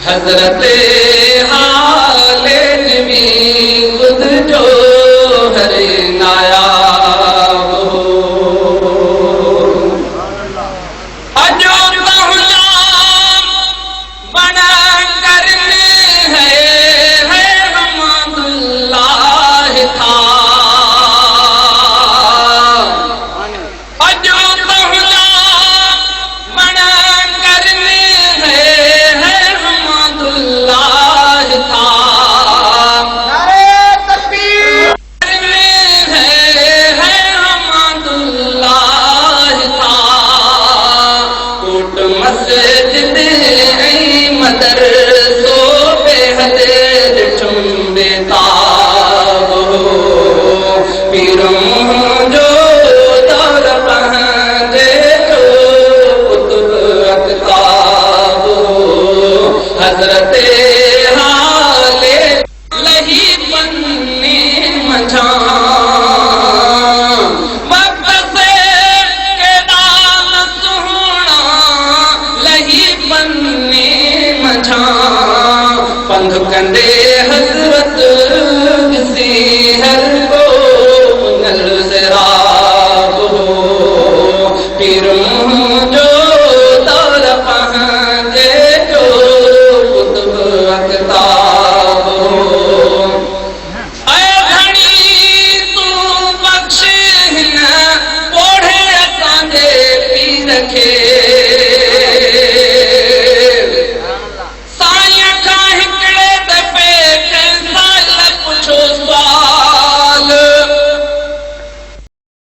حضرت حال نبی خود جو ہر نایاب ہو اجو غلام بنا کرنے ہے حمد اللہ تھا اجو غلام بنا کرنے ہے حمد اللہ تھا مسجد مدرسو پہ حدید چنبے تاب ہو پیروں جو دور پہنجے جو کتب اکتاب ہو حضرت حال لہی پنی مجھان پنکھ کندے حضرت کسی ہر کو نلزراب ہو پیروں جو دور پہنجے جو کتب اکتاب ہو اے گھڑی تو بخش نہ اوڑھے سانجے پی رکھے